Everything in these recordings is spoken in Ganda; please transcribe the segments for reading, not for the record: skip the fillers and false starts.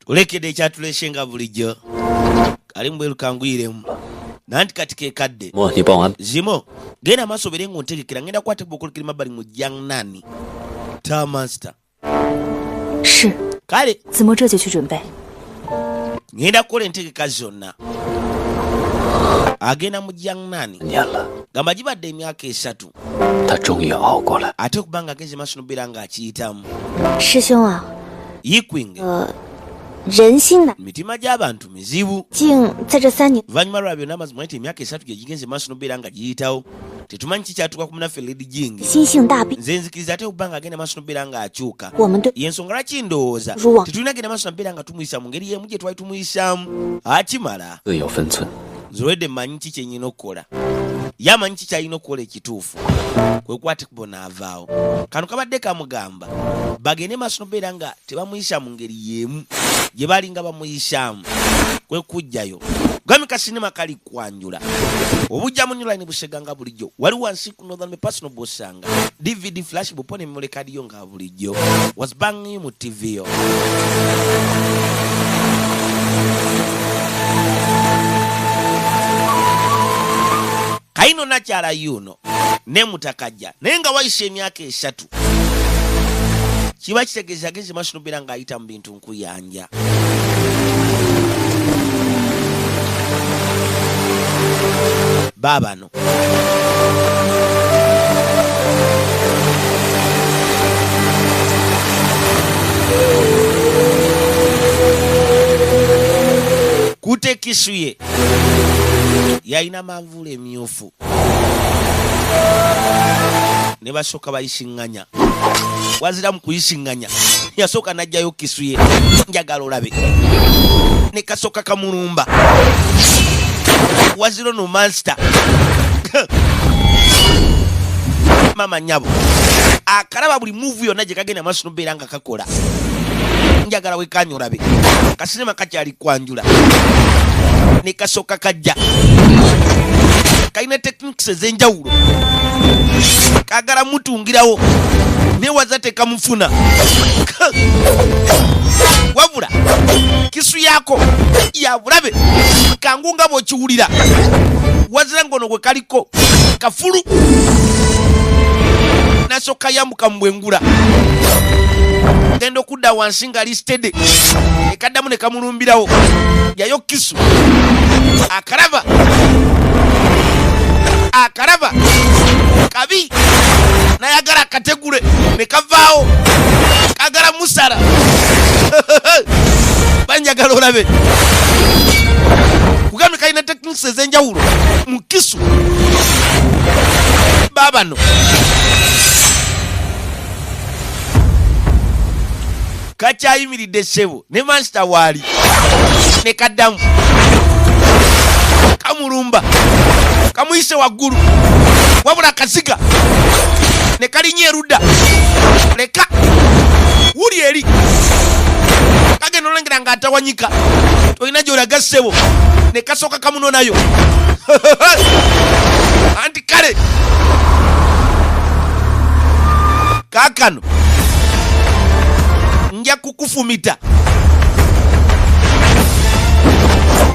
Ulekedde ekyatuleshenga bulijjo kali mbweru kangwiremu nanti kati kekadde zimo genda maaso bere ngontegekera ngenda kwate bokulikira mabali mu Jiangnan Ta Master 是 kale 子墨这就去准备。 ngenda kukola entegeka zonna agenda mu Jiangnan 年了， gamba gibadde emyaka 3 他终于熬过来。 ate okubanga agenze maaso nobeera ng'akiyitamu 师兄啊， yikwinge 人心难 mitima gy'abantu mizibu 竟在这3年 luvannyuma lwa byonna amazima nti emyaka 3 gye gigenze maaso nobeera nga giyitawo tetumanyi kikyatuuka ku munaffe Lady Jing 心性大变， nze nzikiriza ate okubanga agenda maaso nobeera ng'akyuka 我们对 yensonga lwaki ndowooza Ruwa. tetulina genda maaso nobeera nga tumuyisa mu ngeri yemu gye twali tumuyisaamu akimala 自有分寸。 nzolwedde mmanyi ki kyenyina okukola ye amanyi ki kyalina okukola ekituufu kwe kwate kubona avaawo kano kabadde kamugamba bagende maaso nobeera nga tebamuyisa mu ngeri yemu gye balinga bamuyisaamu kwe kujjayo gamika sinema kali kwanjula obujja mu nyuline buseganga bulijjo wali wansi ku northern me personal bosanga DVD flash bupone memory card yo nga bulijjo was banging mu TV yo kaino nakyala yuno ne mutakajja naye nga wayisa emyaka 3 kiba kitegeeza agenze maaso nobeera ng'ayita mu bintu nkuyanja baabano kutekisu ye yalina manvuula emyufu ne basooka bayisiŋŋanya wazira mu kuyisiŋŋanya yasooka n'ajjayo kisu ye njagala olabe ne kasooka kamulumba wazira no master mama nyabo akalaba buli muvu yonna gye kagenda maaso nobeera nga kakola njagala wekanya olabe kasinema kakyali kwanjula ne kasooka kajja kalina techniques ez'enjawulo kagala mutungirawo newaza tekamufuna wabula kisu yako yabulabe kangu nga bw'okiwulira wazira ngono gwe kaliko kafulu nasooka yambuka mu bwengula genda okudda wansi nga listede ekaddamu ne kamulumbirawo yayo kisu akalaba kabi nayagala akategule ne kavaawo kagala musala banjagala olabe kugambe kalina techniques ez'enjawulo mu kisu baabano kakyayimiridde ssebo ne mansita waali ne kaddamu kamulumba kamuyise waggulu wabula akaziga ne kalinnya erudda leka wuli eri kagenda olengera ng'atawanyika tolina gy'olaga ssebo ne kasooka kamunonayo anti kale kaakano nja kukufumita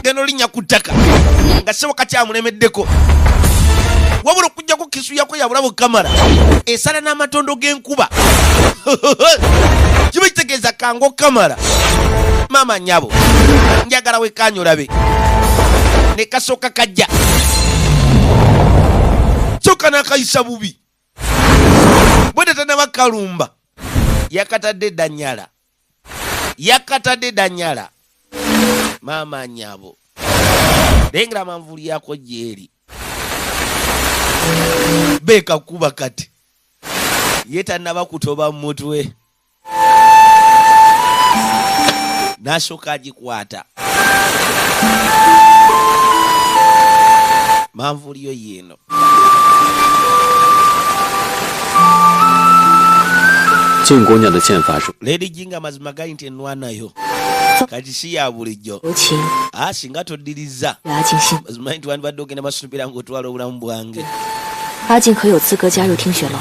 genda olinnya ku ttaka nga ssebo kakyamulemeddeko wabula okujjako kisu yako yabula bukamala esala n'amatondo g'enkuba kiba kitegeeza kango kamala maama nyabo njagala wekanya olabe ne kasooka kajja soka n'akayisa bubi bwete tanaba kalumba yakatadde danyala maama nyabo lengera manvuuli yako gyeri beeka kuba kati ye tannaba kutoba mu mutwe n'asooka agikwata manvuuli yo yeeno靖姑娘的剑法是 Lady Jing amazima gali nti enwanayo kati si ya bulijjo 尤其 singa toddiriza 对阿静心， mazima nti wandibadde ogenda masumipira ng'otwala obulamu bwange 阿静可有资格加入听雪楼？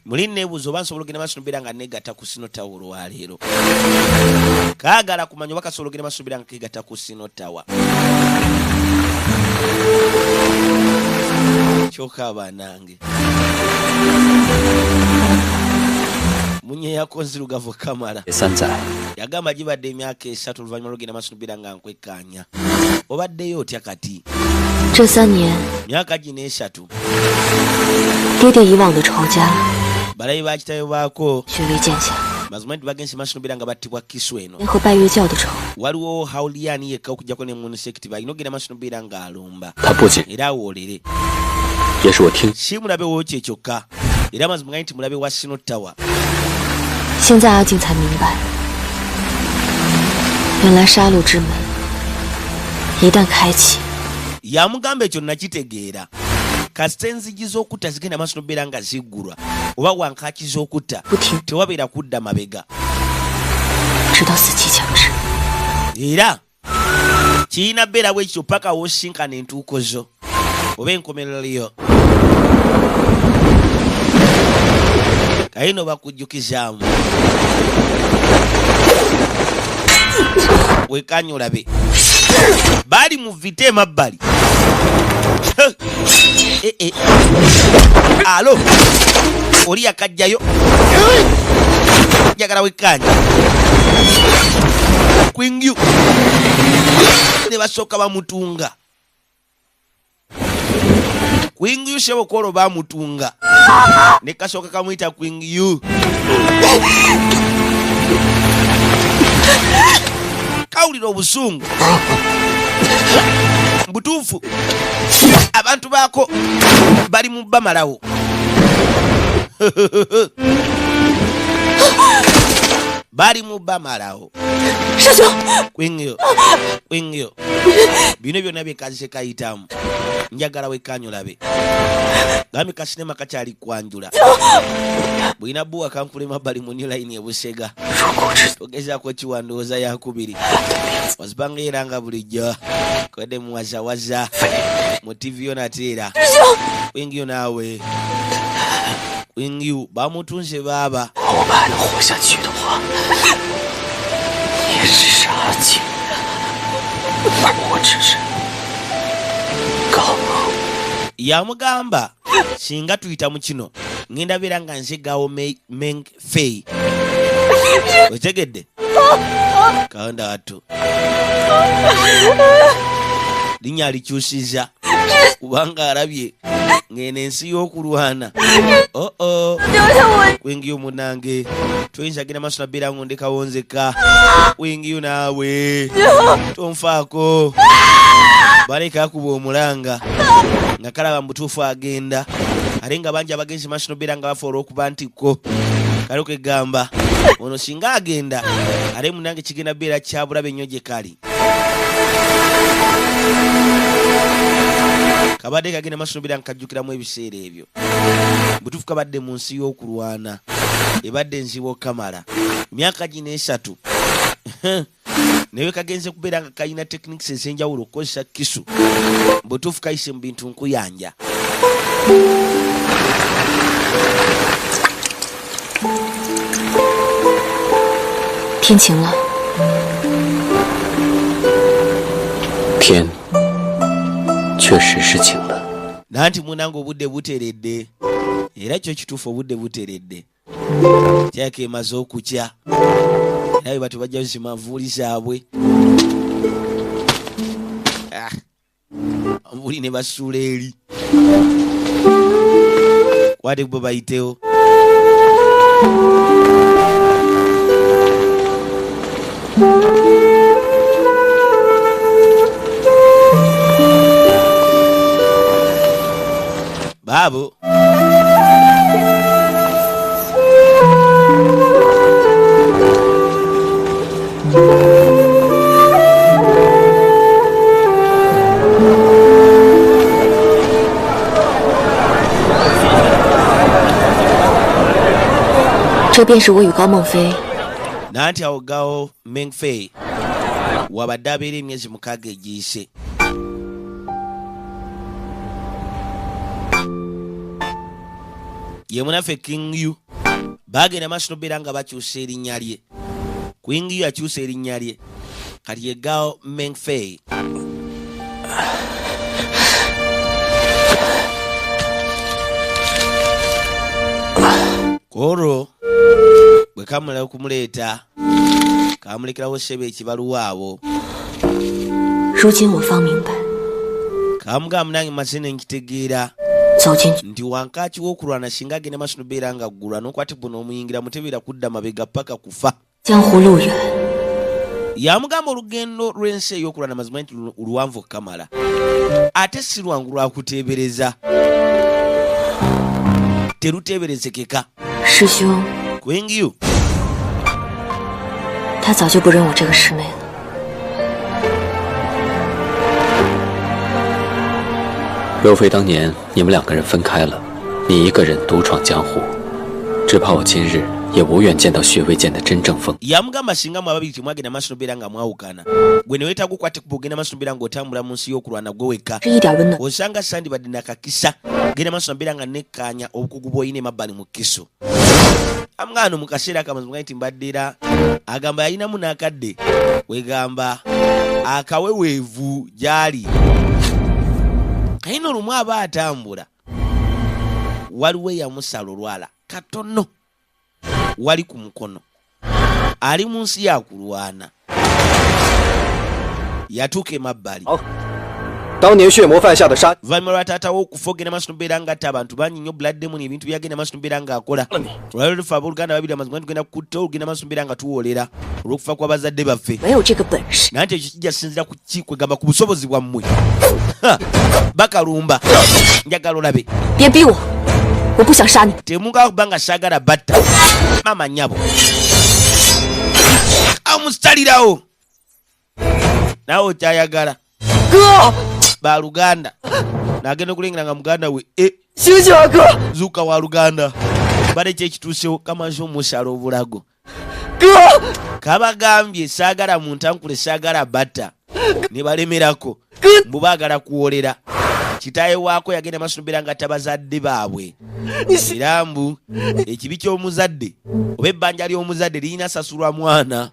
muli nebuzo bansobola okugenda maaso nobeera nga negatta ku Sino Tower olwaleero. Kaagala kumanya oba kasobola okugenda maaso nobeera nga kegatta ku Sino Tower. Kyokaba nange munyeyako nzirugavu Kamala yagamba gibadde emyaka 3 oluvannyuma lw'ogenda maaso nobeera nga nkwekkaanya. Obaddeyo otya kati? 这3年， myaka gino 3爹爹以往的仇家 balabi ba kitayo baako 却未见下， mazima nti bagenze maaso nobeera nga battibwa Kisu eno. 联合拜月教的仇， waliwo Hauliani yekka okujjako ne Munisect balina ogenda maaso nobeera nga alumba 他不仅 era awoolere 也是我听 si mulabe wokye kyokka era mazima gani nti mulabe wa Sino Tower. 现在阿静才明白，原来杀戮之门一旦开启， yamugamba ekyo nakitegeera kasita enzigi z'okutta zigenda maaso nobeera nga ziggulwa oba wankaki z'okutta tewabeera kudda mabega 直到死期将至。 era kirina beera bwekityo paka wosinkana entuuko zo oba enkomerero yo. kayino bakujjukizaamu wekanya olabe baali mu vita emabbali. alo oli yakajjayo njagala wekanya Queen ne basooka bamutunga. Queen Yu Shebokolo bamutunga ne kasooka kamuyita Queen Yu. Kawulira obusungu butuufu abantu baako bali mu bamalawo. bali mu bamalawo. Queen Yu bino byonna byekazise kayitamu njagala wekanya olabe gambi kasinema kakyali kwanjula bwina buwa kankulema bali mu new line ebusega ogezaako kiwandooza yakubiri wazibanga era nga bulijjo kodde muwazawaza mu TV yo nateera Queen Yu naawe Queen Yu bamutunze baaba 我们还能活下去的话，也只是阿静，而我只是刚。 yamugamba singa tuyita mu kino ngenda beera nga nzegawo Meng Fei. Otegedde kaonda wattu linnya alikyusiza kubanga alabye ng'eno ensi y'okulwana. Queen Yu munange toyinza genda maaso nabeera ngo ndekawonzeka. Queen Yu naawe tonfaako baleka akuba omulanga nga kalaba mutuufu agenda ate nga bangi abagenzi maaso nobeera nga bafa olw'okuba ntiko kale kegamba ono singa agenda ate munange kigenda beera kyabulabe nnyo gye kali. kabadde kagenda maaso nobeera nga kajjukiramu ebiseera ebyo butuufu kabadde mu nsi y'okulwana ebadde nzibu Kamala emyaka gino 3 naye kagenze kubeera nga kalina techniques ez'enjawulo okukozesa Kisu butuufu kayise mu bintu nkuyanja. 天晴了， 天确实是晴了。 nanti munange obudde buteredde era kyo kituufu obudde buteredde kyaka emaze okukya era bwe bajja zimanvuuli zaabwe manvuuli ne basuula eri kwate bwe bayitewo. Babu这便是我与高梦飞 nanti awo Gao Meng Fei wabadde abeera emyezi 6 egiyise. ye munaffe King Yu bagenda maaso n'obeera nga bakyusa erinnya lye. King Yu akyusa erinnya lye kati ye Gao Mengfei. Koro bwe kamala okumuleeta kamulekerawo ssebe ekibaluwa abo. 如今我方明白， kamugamba nange maze ne nkitegeera 走进去 nti wankaaki w'okulwana singa agenda maaso n'obeera nga ggulwa n'okwate bwe n'omuyingira mutebeera kudda mabega paka kufa. 江湖路远， yamugamba olugendo lw'ensi ey'okulwana mazima nti luwanvu okukamala ate si lwangu lwakuteebereza teruteeberezekeka. 师兄， King Yu 他早就不认我这个师妹了。 若非当年你们两个人分开了，你一个人独闯江湖，只怕我今日也无缘见到血味剑的真正风。 yamugamba singa mu ababiri temwagenda maaso n'obeera nga mwawukana gwe ne weetaaga okukwata ekkubo ogenda maaso n'obeera ng'otambula mu nsi y'okulwana gwe wekka 这一点温暖， osanga sandibadde nakakisa genda maaso n'obeera nga nekkaanya obukugu bw'olina emabbali mu kiso. amugano mu kaseera akamazima nti mbadde era agamba yalinamu n'akadde wegamba akaweweevu gy'ali kayina olumu aba atambula waliwo eyamusala olwala katono wali ku mukono ali mu nsi yakulwana yatuuka emabbali 当年血魔犯下的杀， luvannyuma lwa taatawo okufa ogenda maaso n'obeera ng'atta abantu bangi nnyo blood demon ebintu byagenda maaso n'obeera ng'akola olwaliro lufa abooluganda babiri amazima tugenda kukutta olugenda maaso n'obeera nga tuwoolera olw'okufa kwa bazadde baffe 没有这个本事。 nanti ekyo kijja sinzira ku ki kwegamba ku busobozi bwammwe. bakalumba njagala olabe 别逼我，我不想杀你。 temunga kuba nga saagala batta mama nnyabo amusitalirawo naawe okyayagala baluganda nagenda okulengera nga muganda we 醒醒啊，哥！ zuuka wa luganda bale kyekituusewo kamaze omusala obulago 哥， kabagambye saagala muntankule saagala batta ne balemerako mbu baagala kuwolera kitaawe waako yagenda maaso n'obeera nga tabazadde baabwe era mbu ekibi ky'omuzadde oba ebbanja ly'omuzadde lirina sasulwa mwana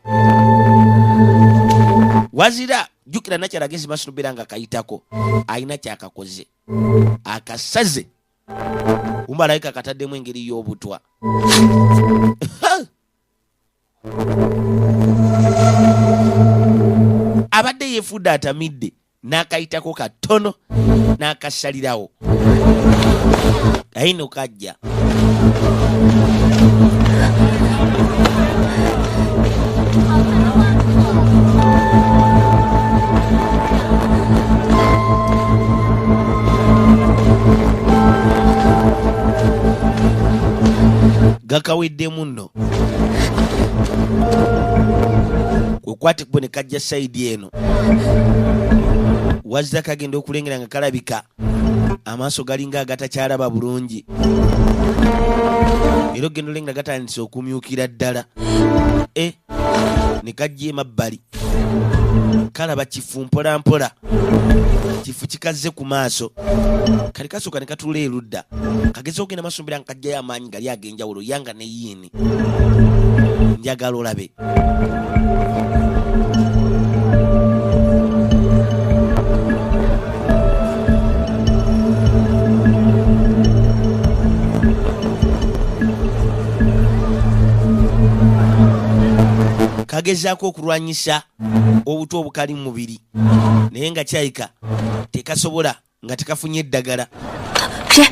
wazira jjukira nakyala agezi maaso n'obeera nga kayitako alina kyakakoze akasaze umalayika akataddemu engeri y'obutwa. abadde yeefudde atamidde n'akayitako katono n'akasalirawo ayina okajja gakaweddemu nno kwekwate kubo ne kajja sayidi eno wazira kagenda okulengera nga kalabika amaaso galinga agatakyalaba bulungi era ogenda olengera gatandise okumyukira ddala ne kajja emabbali kalaba kifu mpolampola kifu kikaze ku maaso kali kasooka ne katula erudda kageza okugenda maaso n'obeera nga kajjayo amaanyi gali ag'enjawulo yanga ne yiini njagala olabe kagezaako okulwanyisa obuto obukali mu mubiri naye nga kyayika tekasobola nga tekafunye eddagala. 谁？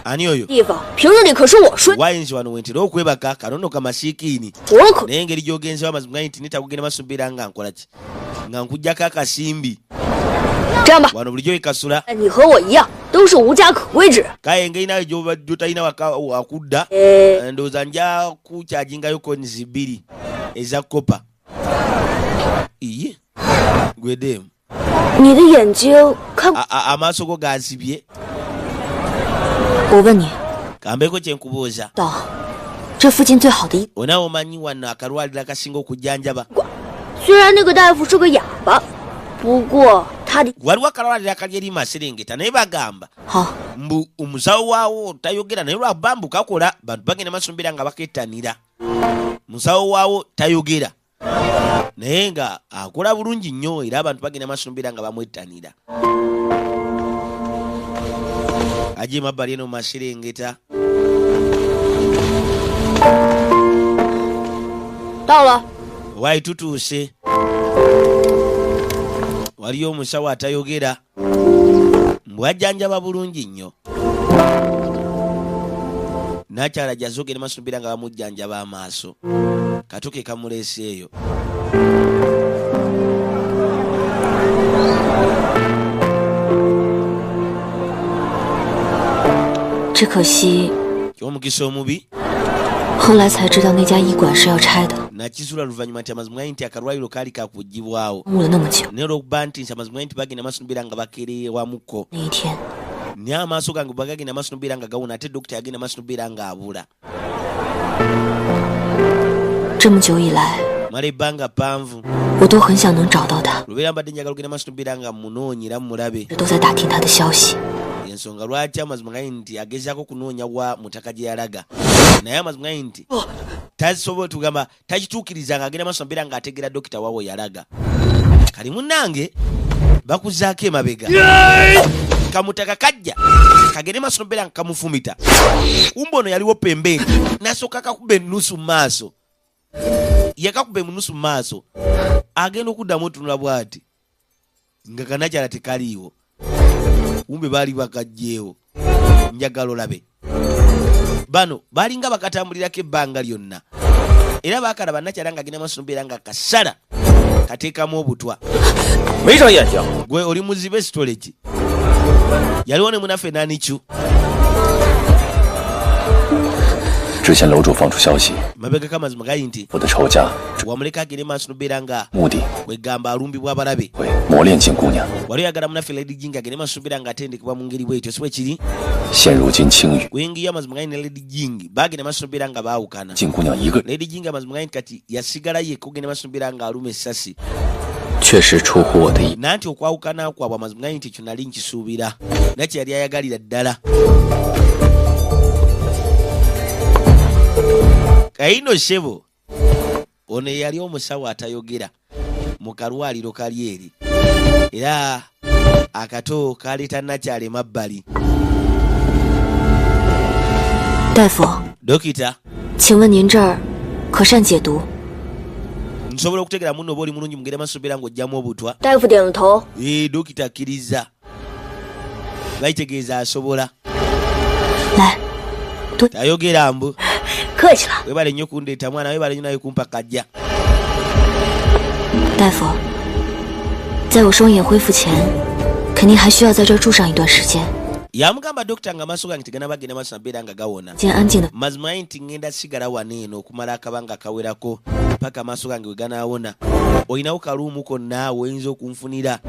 ani oyo 地方平日里可是我睡， wayinza wano wentera okwebaka kanono kamasiikiini 我可 naye engeri gy'ogenzewo amazima nti netagugenda maaso beera nga nkola ki nga nkuggyako akasimbi 这样吧， wano bulijjo wekasula 你和我一样都是无家可归之人。 kale engeri nawe gyotalina wakudda ndowooza nja kukyajingayo konisi 2 eza kopa. iye gwedemu 你的眼睛看， amaaso go gansibye 我问你， kambeko kyenkubuuza 到这附近最好的医， onawe omanyi wano akalwaliro akasinga okujjanjaba 虽然那个大夫是个哑巴，不过他他的 waliwo akalwaliro akali eri Maserengeta naye bagamba 好， mbu omusawo waawo tayogera naye lwabambu kakola bantu bagenda maaso mbeera nga bakettanira musawo waawo tayogera naye nga akola bulungi nnyo era abantu bagenda maaso mbeera nga bamwettanira aje mabbali eno mu Maserengeta 到了。 wayi tutuuse waliyo omusawo atayogera mbwajjanjaba bulungi nnyo nakyala jazogera maaso mbeera nga bamujjanjaba amaaso kato ke kamuleeseeyo 只可惜 kyomukisa omubi 后来才知道那家医馆是要拆的， nakisula luvannyuma nti amazima nti akalwaliro kaali kakugibwawo 耽误了那么久。 naye olwokuba nti amazima nti bagenda maaso mbeera nga bakerewamuko 那一天， naye amaaso gange bwe gagenda maaso mbeera nga gawona ate dokita yagenda maaso mbeera nga abula 这么久以来， mala ebbanga ppanvu 我都很想能找到他， lubeera mbadde njagala ogenda maaso mbeera nga munoonyi era mulabe 都在打听他的消息。 ensonga lwaki amazima gaye nti agezaako kunoonya wa mutaka gye yalaga naye amazima gaye nti tasobola tugamba takituukiriza nga agenda maaso mbeera nga ategeera dokita waawo yalaga kali munnange bakuzaako emabega kamutaka kajja kagende maaso mbeera nga kamufumita kumbe ono yaliwo pembeni nasooka kakuba ennusu mu maaso yakakuba emunusu mu maaso agenda okuddamu otunula bw'ati nga kanakyala tekaliiwo kumbe baali bakajjeewo njagala olabe bano baalinga bakatambulirako ebbanga lyonna era baakalaba nakyala nga agenda maaso mbeera nga kasala kateekamu obutwa 没长眼睛。 gwe oli muzibe storage yaliwo ne munaffe naanicu 之前楼主放出消息， mabega kamazima gali nti 我的仇家 wamuleka agende maaso mbeera nga 目的 wegamba alumbibwa abalabe 会磨练金姑娘。 wali oyagala munaffe Lady Jingi agende maaso mbeera nga atendekebwa mu ngeri bwetyo si bwe kiri 现如今青羽 kuyingiyo amazima gali ne Lady Jingi bagenda maaso mbeera nga baawukana 金姑娘一个人， Lady Jingi amazima gali nti kati yasigala yekka ogenda maaso mbeera nga aluma essasi 确实出乎我的意。 nanti okwawukana kwabwe amazima gali nti ekyo nali nkisuubira nakye yali ayagalira ddala kaino sebo ono eyali omusawo atayogera mu kalwaliro kali eri era akato kaleeta nakyala emabbali 大夫， dokita 请问您这儿可善解毒？ nsobola okutegera muno oba oli mulungi mugende maaso mbeera ng'ojjamu obutwa 大夫点了头。 dokita akkiriza bayitegeeza asobola 来， tayogera mbu 客气了。 webale nnyo kundeeta mwana webale nnyo naye kumpa kajja 大夫，在我双眼恢复前，肯定还需要在这儿住上一段时间。 yamugamba dokita nga maaso gange tegana bagenda maaso mbeera nga gawona 间安静的， mazima ye nti ŋŋenda sigala wano eno okumala akabanga kawerako paka amaaso gange we ganaawona olinawo kaluumu konna oyinza okunfunira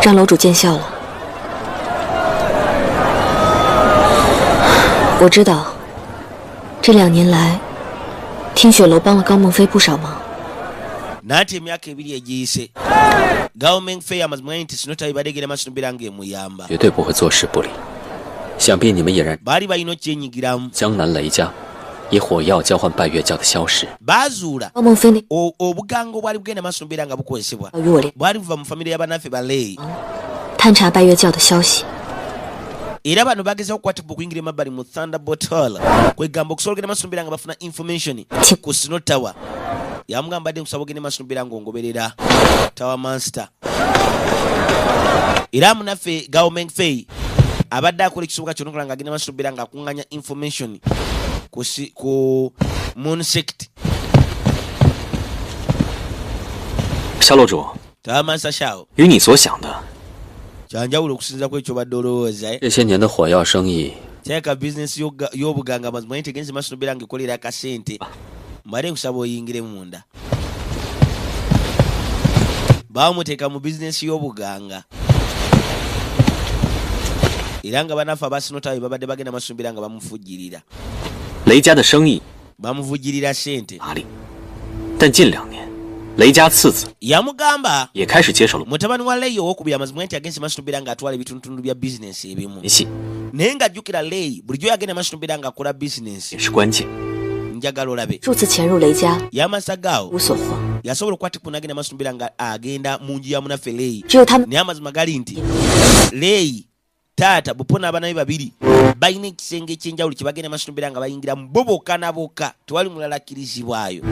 张楼主见笑了。我知道，这2年来，听雪楼帮了高梦飞不少忙。 naati emyaka ebiri egiyise gavumenti fe amazima nti sinota badegera maaso mbeera ng'emuyamba 绝对不会坐视不理。想必你们也然 baali balina okyenyigiramu 江南雷家以火药交换拜月教的消失， baazuula 高梦飞那 obugango obwali bugenda maaso mbeera nga bukozesebwa 与我联 bwali buva mu famire y'abannaffe baleeyi 探查拜月教的消息， era bano bagezaho okukwatibwa okuyingira emabbali mu Thunderbolt Hall kwegamba okusobola ogenda maaso mbeera nga bafuna information ku Sino Tower yamugamba dde nkusaba ogende maaso nobeera ng'ongoberera Tower Master. Era munaffe Gao Mengfei abadde akola ekisoboka kyonna okola ng'agenda maaso nobeera ng'akuŋŋanya information ku Moon Sect. 夏楼主， Tower Master Shao 与你所想的 kyanjawulo okusinza ku ekyo badde olowooza 这些年的火药生意， kyaka bizinesi y'obuganga mazima ntegenze maaso nobeera ng'ekolera akasente mbadde nkusaba oyingire munda. Bamuteeka mu bizinesi y'obuganga era nga banaffe abasinotawe babadde bagenda maaso nobeera nga bamufujjirira 雷家的生意 bamuvujjirira sente. 哪里？但近2年，雷家次子 Yamugamba 也开始接手了 mutabani wa Lei owokubiri amazima nti agenze maaso nobeera ng'atwala ebitundutundu bya bizinesi ebimu 联系， naye ng'ajjukira Lei bulijjo yagenda maaso nobeera ng'akola bizinesi 也是关键。 njagala olabe 数次潜入雷家 Yamasa Gao 无所获， yasobola okukwatipuna agenda maaso nobeera nga agenda mu nju ya munaffe Lei 只有他们 naye amazima gali nti Lei taata bupo n'abaana be babiri balina ekisenge ekyenjawulo kye bagenda maaso nobeera nga bayingiramu bo bokka na bokka tewali mulala akkirizibwayo.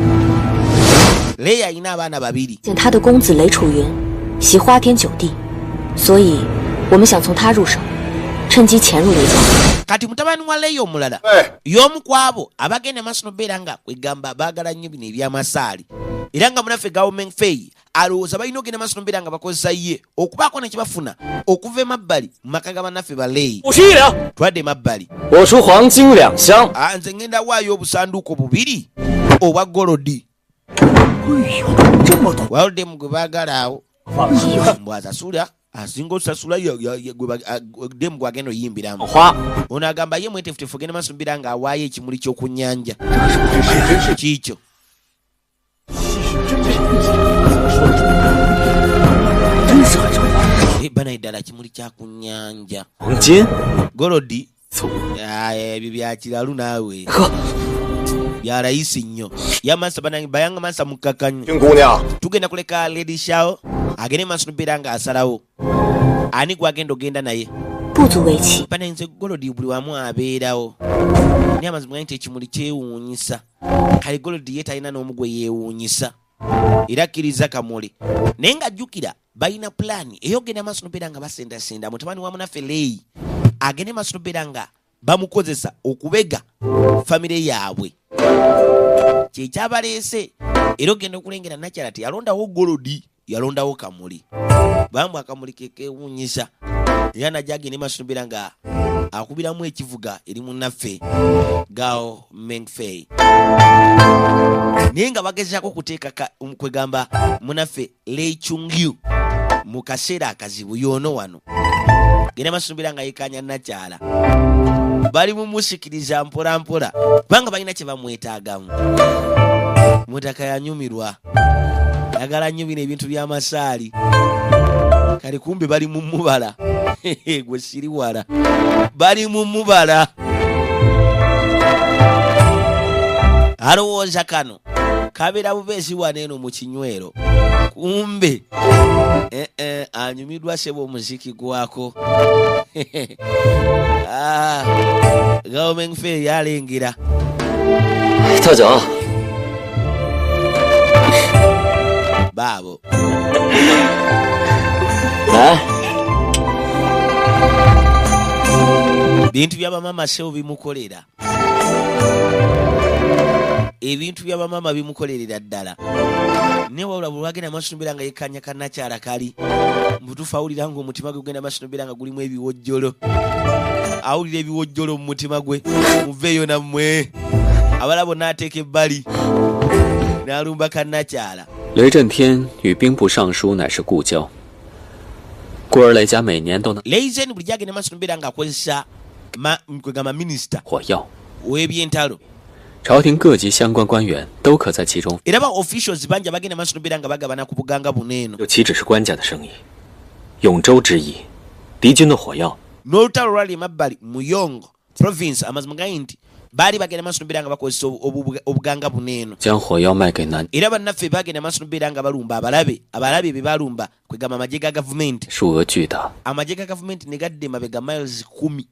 Lei alina abaana babiri 见他的公子雷楚云习花天酒地，所以我们想从他入手，趁机潜入雷家。 kati mutabani wa Lei omulala y'omu ku abo abagenda maaso nobeera nga kwegamba baagala nnyo bino ebyamasaali era nga munaffe Gao Mengfei alowooza balina ogenda maaso nobeera nga bakozesa ye okubaako ne kyebafuna okuva emabbali mu maka ga bannaffe ba Lei 我去了， twadde emabbali 我出黄金2箱。 nze ngenda waayo obusanduuko bubiri obwa golodi 哎呦，这么多！ waludemu gwe baagala awo mbwasasula asinga osasula demu gwagenda oyimbiramu 花 ono agamba ye mwetefutefu ogenda maaso nobeera ng'awaayo ekimuli ky'oku nnyanja kiikyo. 真是很成功。 banaye ddala kimuli kya ku nnyanja 黄金 golodi 粗 ebyo bya kiralu naawe 呵， bya layisi nnyo yamansa bayanga mansa mukkakanyi 丁姑娘， tugenda kuleka Lady Shao agende maaso nobeera ng'asalawo ani gwagenda ogenda naye 不足为奇。 banaye nze golodi buli wamu abeerawo naye amazima nti ekimuli kyewuunyisa kale golodi ye talina n'omu gwe yeewuunyisa era akkiriza kamuli naye ng'ajjukira balina pulaani ey'ogenda maaso nobeera nga basendasenda mutabani wa munaffe Lei agende maaso nobeera nga bamukozesa okubega famire yaabwe kyekyabaleese era ogenda okulengera nakyala teyalondawo golodi yalondawo kamuli bambu akamuli kekewuunyisa era najja agende maaso nobeera nga akubiramu ekivuga eri munnaffe Gao Mengfei naye nga bagezaako okuteeka kwegamba munaffe Lei Chungyu mu kaseera akazibu yoono wano genda maaso nobeera nga yekanya nakyala bali mumusikiriza mpola mpola kubanga balina kye bamwetaagamu. Mutaka yanyumirwa yagala nnyo bino ebintu by'amasaali kale kumbe bali mu mubala gwe siri wala bali mu mubala alowooza kano kabeera bubeezi wano eno mu kinywero kumbe anyumiddwa sebo omuziki gwako Gao Mengfei yalengera 大脚， baabo 来， bintu by'abamama sebo bimukolera ebintu by'abamama bimukolerera ddala ne wabula bwe wagenda maaso nobeera nga yekkanya kannakyala kali mubutuufu awulira ng'omutima gwe gugenda maaso nobeera nga gulimu ebiwojjolo awulira ebiwojjolo mu mutima gwe muveeyo nammwe abala bonna ateeka ebbali n'alumba kannakyala 雷震天与兵部尚书乃是故交，故而雷家每年都能 Leizen bulijjo agenda maaso nobeera ng'akozesa kwegamba minisita 火药， w'ebyentalo 朝廷各级相关官员都可在其中。 era ba officials bangi abagenda maaso nobeera nga bagabana ku buganga buno eno 尤其只是官家的生意，永州之役，敌军的火药 n'olutalo lwali emabbali mu Yongo province amazima gai nti baali bagenda maaso nobeera nga bakozesa obuganga buno eno 将火药卖给南， era bannaffe bagenda maaso nobeera nga balumba abalabe be balumba kwegamba amagye ga gavumenti 数额巨大。 amagye ga gavumenti ne gadde mabega miles 10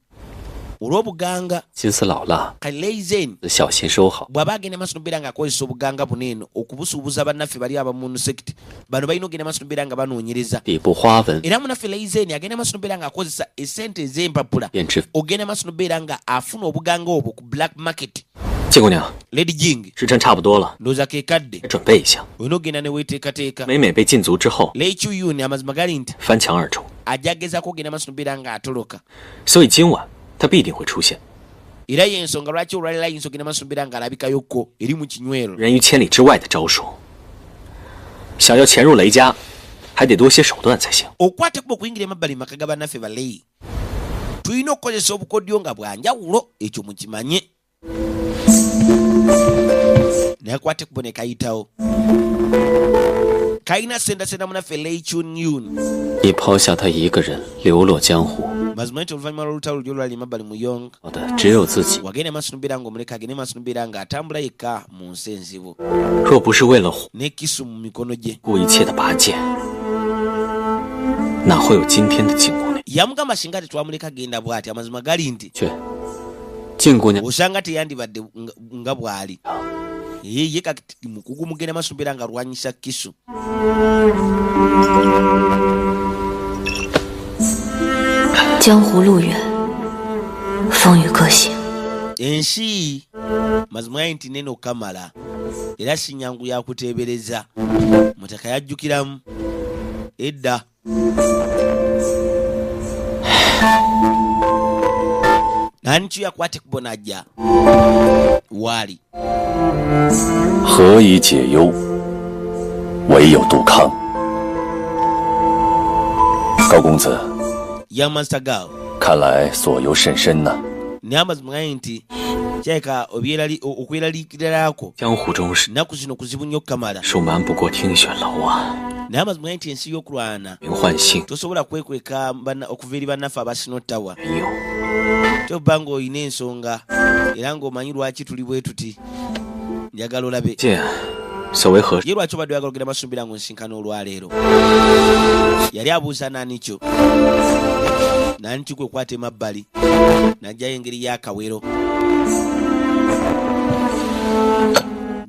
olw'obuganga 心思老辣， kati leizen 小心收好。 bw'aba agenda maaso n'obeera ng'akozesa obuganga buno eno okubusuubuza bannaffe bali abamu sekiti bano balina ogenda maaso n'obeera nga banoonyereza 底部花纹 era munaffe leizen agenda maaso n'obeera ng'akozesa essente ez'empapula 编织。 ogenda maaso n'obeera nga afuna obuganga obwo ku black market 金姑娘， lady jing 时辰差不多了， ndowooza keekadde 准备一下。 olina ogenda ne weeteekateeka 美美被禁足之后， leichuyuni amazima gali nti 翻墙而出， ajja agezaako ogenda maaso n'obeera ng'atoloka 所以今晚他必定会出现。 era y'ensonga lwaki olwaliro ayinza ogenda maaso n'obeera ng'alabikayokko eri mu kinywero 人于千里之外的招数，想要潜入雷家，还得多些手段才行。 okwate kuba okuyingira emabbali mu maka ga bannaffe baleyi tulina okukozesa obukodyo nga bwa njawulo ekyo mukimanye naye akwate kubo ne kayitawo kalina sendasenda munaffe leichunyun 你抛下他一个人流落江湖， mazima nti oluvannyuma lw'olutalo luli olwali emabbali mu yonga 好的只有自己。 wagenda maaso n'obeera ng'omuleka agende maaso n'obeera ng'atambula yekka mu nsi enzibu 若不是为了护 n'ekisu mu mikono gye 一切的拔剑，哪会有今天的金姑娘？ yamugamba singa tetwamuleka genda bw'ati amazima gali nti 去，金姑娘 osanga teyandibadde nga bw'ali ye kati mukugu mugenda maaso n'obeera ng'alwanyisa kisu 江湖路远，风雨各行。 ensi mazima yayi nti nene okamala era si nyangu yakuteebereza mutaka yajjukiramu edda nanikyo yakwate kubona ajja waali 何以解忧，唯有杜康。高公子， young master girl 看来所由甚深呐。 naye amazima gayi nti kyeka okweraliikirako 江湖中事， nnaku zino kuzibu nnyo okukamala 数瞒不过听选楼啊， naye amazima gayi nti ensi y'okulwana 名唤姓 tosobola kwekweka okuva eri bannaffe abasinottawa 没有。 toba ng'olina ensonga era ng'omanyi lwaki tuli bwe tuti njagala olabe 剑所为何事？ ye lwaki obadde oyagala ogenda masumbira ngo nsinkana olwaleero yali abuuza nanikyo nanikyo kwe kwata emabbali najjayo engeri y'akawero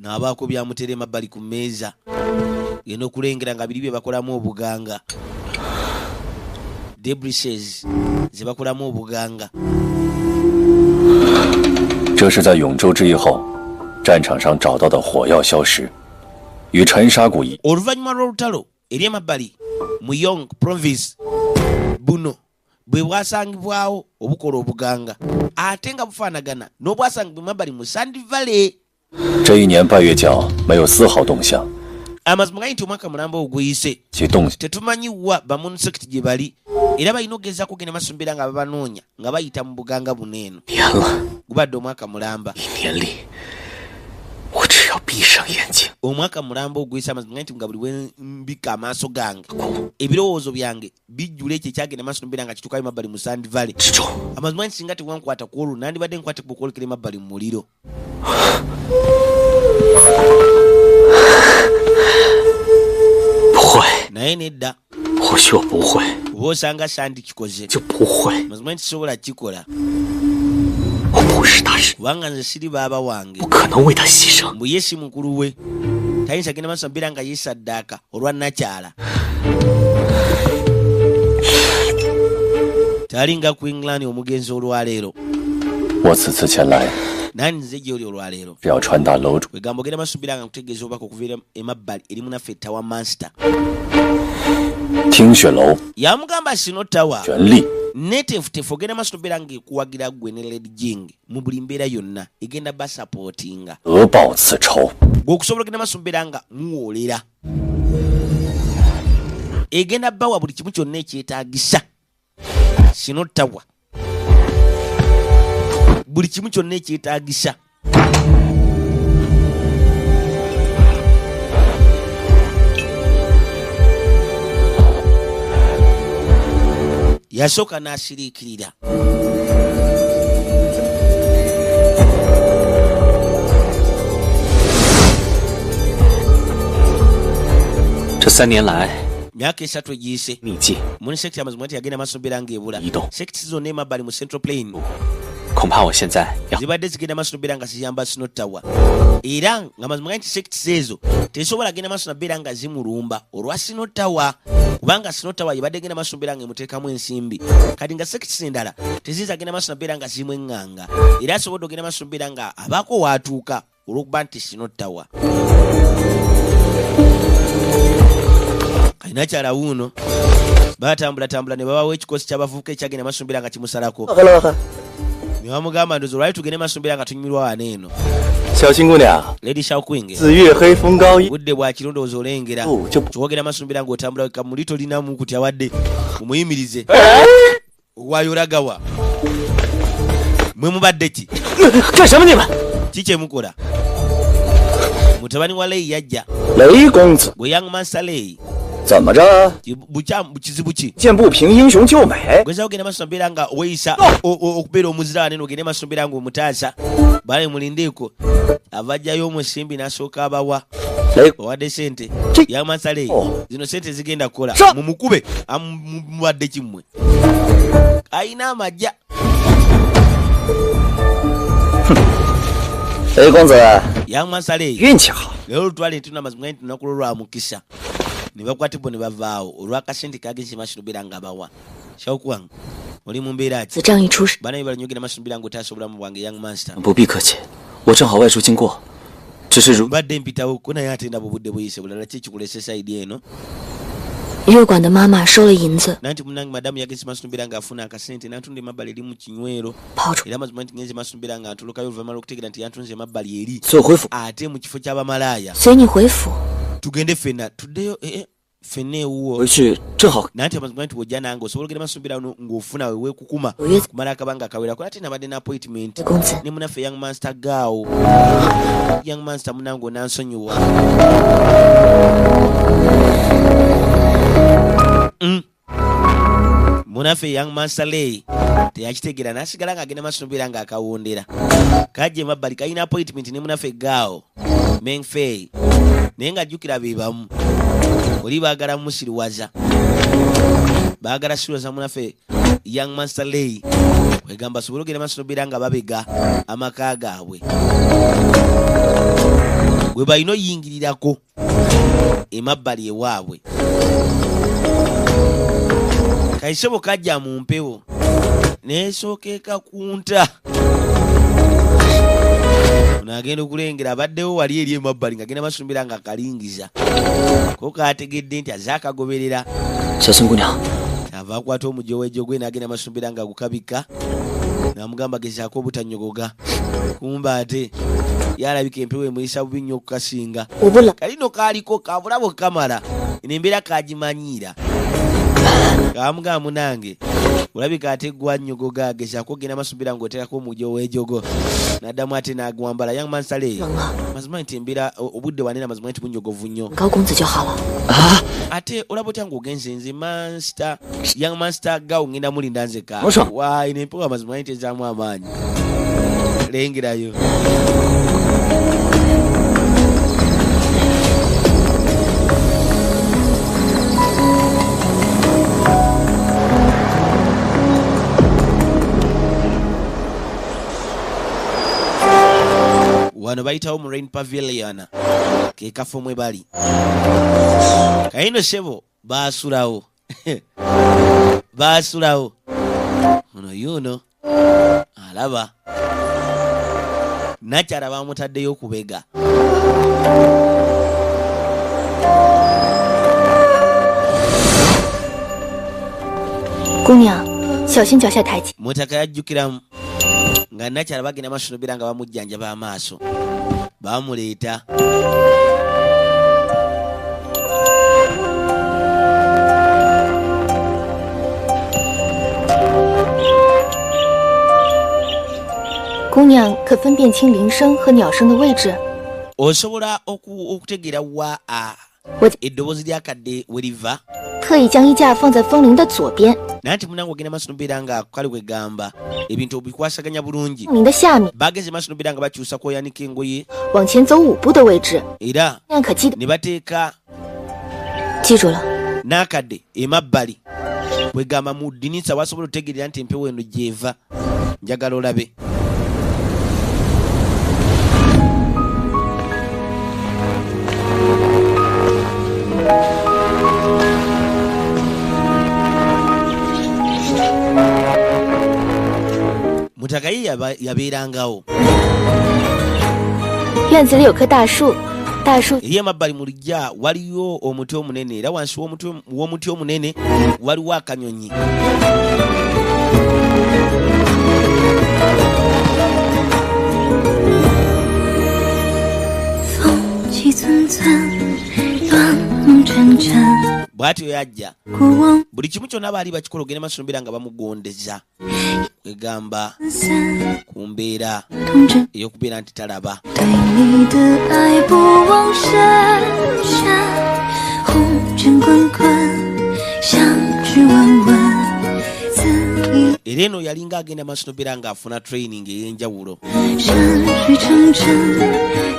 n'abaako byamutera emabbali ku mmeeza genda okulengera nga biri bye bakolamu obuganga debrises ze bakolamu obuganga 这是在永州之役后，战场上找到的火药消石，与沉沙谷一 oluvannyuma lw'olutalo eri emabbali mu yong province buno bwe bwasangibwawo obukola obuganga ate nga bufaanagana n'obwasangibwa emabbali mu Sand Valley. 这一年半月脚没有丝毫动向， amazima gayi nti omwaka mulamba oguyise 其动 tetumanyiwa bamunisekiti gye bali era balina okugezaako ogenda masumbira nga babanoonya nga bayita mu buganga buno eno 年了， gubadde omwaka mulamba 一年里，我只要闭上眼睛， omwaka mulamba oguyise amazima gayi nti nga buli wembika amaaso gange ebirowoozo byange bijjula ekyo ekyagenda masumbira nga kitukayo mabbali mu Sand Valley 之中 amazima nti singa tewankwata ku olwo nandibadde nkwate ku okwolekera emabbali mu muliro 不会， naye nedda 或许我不会， oba osanga sandi kikoze 就不会。 amazima nti kisobola kikola 我不是大人， kubanga nze siri baaba wange 不可能为他牺牲。 mbu ye si mukulu we tayinza genda maaso mbeera nga yeesaddaaka olwa nakyala talinga ku England omugenzi olwaleero 我此次前来 nani nze gyoli olwaleero 是要传达楼主 kwegamba ogenda maaso mbeera nga nkutegeeza obubaka okuviira emabbali eri munaffe tawa master 听雪楼 yamugamba sino tawa 全力 netefutefu ogenda maaso mbeera nga ekuwagira gwe ne Lady Jing mu buli mbeera yonna egenda basapootinga 得报此仇。 gweokusobola ogenda maaso mbeera nga muwoolera egenda bawa buli kimu kyonna ekyetaagisa sino tawa buli kimu kyonna ekyetaagisa yasooka n'asiriikirira 这3年来， myaka esatu egiyise 秘籍 muni sekiti amazima nti yagenda maaso mbeera ng'ebula Ido. sekiti zonna emabbali mu Central Plain 恐怕我现在要 zibadde zigenda maaso nobeera nga ziyamba Snow Tower era nga mazima nti sects ezo tesobola genda maaso nobeera nga zimulumba olwa Snow Tower kubanga Snow Tower yibadde genda maaso nobeera nga emuteekamu ensimbi kati nga sects endala teziza genda maaso nobeera nga zimweŋŋanga era asobodde ogenda maaso nobeera nga abaako waatuuka olw'okuba nti Snow Tower kalina kyala wuuno batambulatambula ne babawo ekikosi ky'abavubuka ekyagenda maaso nobeera nga kimusalako ne bamugamba ndozi olwali tugende maaso nobeera nga tunyumirwa wano eno 小新姑娘， Lady Shaoqing 紫月黑风高一， budde bwakirondooza olengera 就 kyogenda maaso nobeera ng'otambula weka muli tolinamu kuti awadde mumuyimirize wayolagawa mwe mubadde ki 干什么你们？ kikyemukola mutabani wa Lei yajja 雷公子 gwe Young Master Lei 怎么着？ kizibu ki 见不平英雄救美， gweza ogenda maaso nobeera nga weeyisa okubeera omuziraane n'ogende maaso nobeera nga omutaasa bale mulindeeko avajjayo omusimbi n'asooka abawa 雷 owadde sente Ki- Young Master Lei Oh. zino sente zigenda kukola Sa- mumukube mubadde kimmwe ayina amajja 雷公子 Young Master Lei 运气好， leero olutwala entuna amazima nti lunaku lwa mukisa ne bakwatibwa ne bavaawo olw'akasente kagenze maaso nobeera nga abawa Shaoqing oli mu mbeera ki 子仗义出世， bana bala nyogera maaso nobeera ng'otaasa obulamu bwange Young Master 不必客气，我正好外出经过，只是如 mbadde mpitawo ko naye ate ndaba obudde buyise bulala ki kikulese sayidi eno 热管的妈妈收了银子， nanti munange madamu yagenze maaso nobeera ng'afuna akasente n'antunda emabbali eri mu kinywero 跑出， era amazima nti ngenze maaso nobeera nga ntulukayo oluvannyuma lw'okutegeera nti yantunze emabbali eri 所以回府 ate mu kifo ky'abamalaaya 随你回府。 tugende ffenna tuddeyo ffenna ewuwo 回去正好 nanti amazima nti wojja nange osobola ogenda maaso nobeera ng'ofuna weweekukuma 有约 kumala akabanga akawerako ate nabadde ne appointment 公子， ne munaffe Young Master Gao Young Master munange onansonyiwa munaffe Young Master Lei teyakitegeera n'asigala ng'agenda maaso nobeera ng'akawondera kajja emabbali kalina appointment ne munaffe Gao Meng Fei naye ng'ajjukira be bamu oli baagala musiriwaza baagala siriwaza munaffe Young Master Lei kwegamba asobole ogenda maaso nobeera nga babega amaka gaabwe bwe balina oyingirirako emabbali ewaabwe kaisobo kajja mu mpewo neesooka ekakunta onagenda okulengera abaddewo wali eri emabbali ng'agenda maaso nobeera nga akalingiza ko kaategedde nti aze akagoberera 小新姑娘， ava akwata omujowejo gwe n'agenda maaso nobeera nga agukabika n'amugamba gezaako obutanyogoga kumba ate yalabika empewo emuyisa bubi nnyo okukasinga 我不冷， kalino kaaliko kabulabo kamala eno embeera kagimanyiira kamugamba munange olabika ate gwa nnyogoga gezaako ogenda maaso nobeera ng'oteekako omujowejogo n'addamu ate n'agwambala Young Master Lei 冷啊， mazima nti embeera obudde wanene mazima nti bunyogovu nnyo 高公子就好了。 ate olaba otya ng'ogenze nze Master Young Master Gao ngenda mulinda nzeka Osha. wa eno empewo mazima nti ezaamu amaanyi lengerayo wano bayitawo mu Rain Pavilion ke kafo mwe bali kayino sebo baasulawo baasulawo ono yuno alaba nakyala bamutaddeyo okubega 姑娘，小心脚下台阶。 mutaka yajjukiramu nga nakyala bagenda maaso nobeera nga bamujjanjaba amaaso bamuleeta “姑娘可分辨清铃声和鸟声的位置？ osobola okutegeera wa 我 eddoboozi lyakadde we liva 特意将衣架放在风铃的左边， naye nti munange ogenda maaso nobeera nga kale kwegamba ebintu obikwasaganya bulungi 风铃的下面 bagenze maaso nobeera nga bakyusa kwoyanika engoye 往前走5步的位置。 era 姑娘可记得？ ne bateeka 记住了。 n'akadde emabbali kwegamba mu ddinisa wasobola otegeerera nti empewo eno gyeva njagala olabe mutaka ye yabeerangawo. 院子里有棵大树，大树 eri emabbali mu luggya waliyo omuti omunene era wansi w'omuti omunene waliwo akanyonyi. 风起层层，乱梦沉沉。 bw'atyo yajja 过往 buli kimu kyonna baali bakikola ogenda maaso mbeera nga bamugondeza kwegamba 散， ku mbeera 童真 ey'okubeera nti talaba. 对你的爱不枉深深，红尘滚滚，相知问问，自已 era eno yalinga agenda maaso nobeera ng'afuna training ey'enjawulo. 山水沉沉，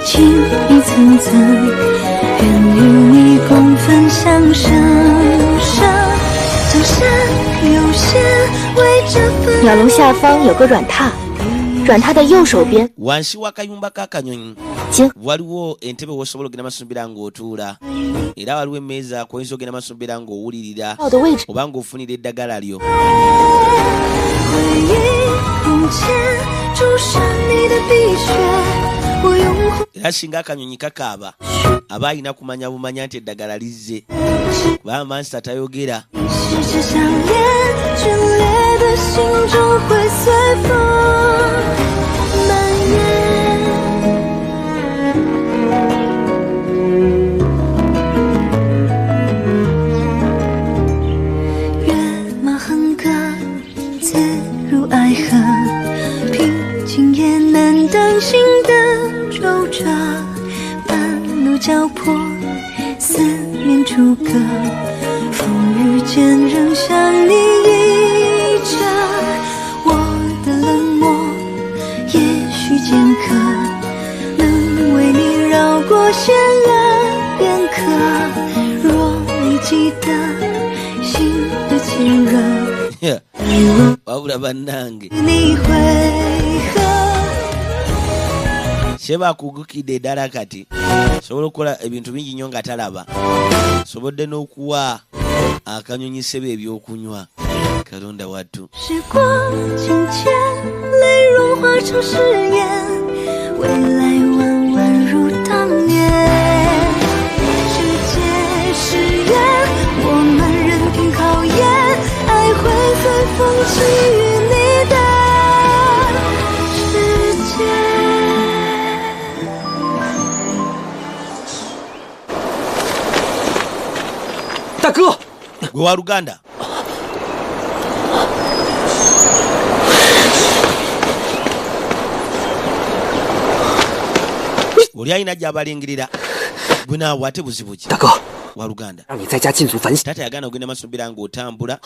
情意层层，愿与你共分享生生。江山有限，为这份 鸟笼下方有个软榻，软榻的右手边 wansi w'akayumba k'akanyonyi 经 waliwo entebe w'osobola ogenda maaso nobeera ng'otuula era waliwo emmeeza kwoyinza ogenda maaso nobeera ng'owulirira 到的位置， oba ng'ofunira eddagala lyo. 回忆从前，注视你的碧血，我用红 era singa akanyonyi kakaaba aba alina kumanya bumanya nti eddagala lizze kubanga mansita tayogera. 十指相连，眷恋的心中会随风蔓延。跃马横歌，自如爱河，平静也难当心的皱褶，半路交迫，四面楚歌。 风雨间仍想你依着，我的冷漠也许尖刻，能为你绕过险恶边刻。若你记得心的亲热， wabula bannange 你会和 kyeba akugukidde eddala kati sobola okukola ebintu bingi nnyo nga talaba. Sobodde n'okuwa akanyonyi sebe ebyokunywa. Kalonda wattu 时光境迁，泪融化成誓言，未来弯弯如当年。世界誓言，我们任凭考验，爱会随风起于你的世界。 大哥， gwe wa Luganda. Oli alina gy'abalingirira gwe naawe ate buzibu ki 大哥， wa Luganda. 让你在家禁足反省。 Taata yagana ogenda maaso nobeera ng'otambula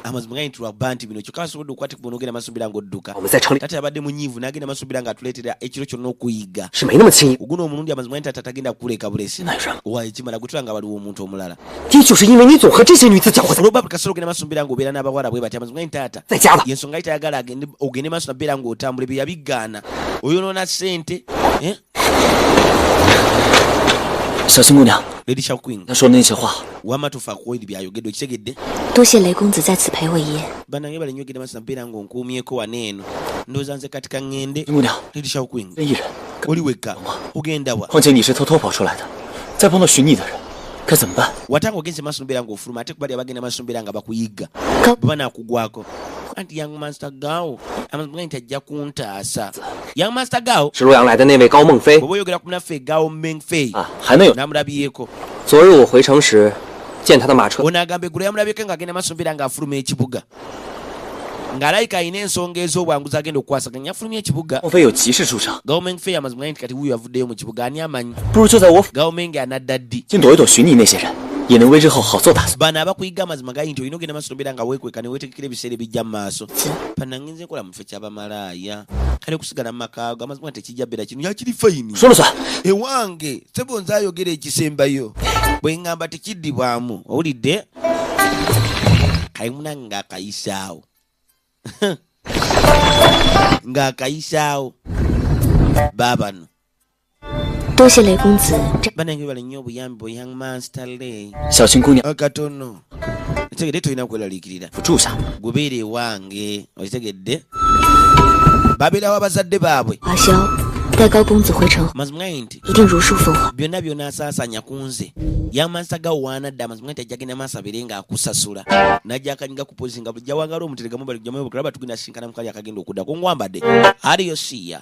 amazima gani tulaba nti bino kyokka asobodde okukwatibwa n'ogenda maaso nobeera ng'odduka. 我们在城里 Taata yabadde munyiivu n'agenda maaso nobeera ng'atuleetera ekiro kyonna okuyiga. 是没那么轻易， Oguno omulundi amazima gani taata tagenda kukuleka bulesi. 那是 Owaye kimala gwe tulanga waliwo omuntu omulala. 也就是因为你总和这些女子搅和在 Olwoba kasolo ogenda maaso nobeera ng'obeera n'abawala bwe bati amazima gani taata 在家了。 yensonga yali tayagala ogende maaso nabeera ng'otambula ebyo yabigaana oyonoona ssente. 小新姑娘， Lady Shao Queen 她说的那些话， wamma tofaako ebyo byayogeddwa okitegedde. 多谢雷公子在此陪我一夜。 bannange bali nnyo ogenda maaso nabeera ng'onkuumyeko wano eno ndowooza nze kati kaŋŋende. 新姑娘， Lady Shao Queen 这一人， oli wekka ogenda wa 况且你是偷偷跑出来的，再碰到寻你的人，该怎么办？ watanga ogenze maaso nobeera ng'ofuluma ate kubali abagenda maaso nobeera nga bakuyigga Ka- bwe banaakugwako anti young master gao amazima gani tajja kuntaasa. Young master gao 是洛阳来的那位高梦飞 bw'oba oyogera ku munaffe gao Mengfei 啊，还能有。 namulabyeko. 昨日我回城时，见他的马车， ono agamba eggulu yamulabyeko ng'agenda maaso nobeera ng'afuluma ekibuga ng'alayika alina ensonga ez'obwanguzi agenda okukwasaganya afulumya ekibuga. 梦飞有急事出城， Gao Mengfei amazima gani nti kati wuyo avuddeyo mu kibuga ani amanyi. 不如就在我 Gao Menge anadda ddi. 先躲一躲寻你那些人，也能为日后好做打算。 bano abakuyigga amazima gali nti olina ogenda maaso nobeera nga weekweka ne weetegekera ebiseera ebijja mu maaso. Panangenze nkola mufe ky'abamalaaya kale kusigala mu maka ago amazima tekijja beera kino yakiri fayini. 说了算。 ewange sebo nze ayogera ekisembayo bwe ŋŋamba tekiddibwamu owulidde kayimuna ng'akayisaawo ng'akayisaawo baabano 多谢雷公子，这 banange bali nnyo obuyambi bwe young master le 小新姑娘， akatono ekitegedde tolina kweraliikirira 住下。 gubeere ewange okitegedde babeerawo abazadde baabwe 阿萧带高公子回城， mazima nti 一定如数奉还。 byonna by'onaasaasanya ku nze yamansa gawaana dda amazima nti ajjagenda maaso abeere ng'akusasula najja akanyiga ku pozi nga bujja wangala omuteregamu bali jamu bulaba tugenda sinkana mukali akagenda okudda kungwambadde aliyo siya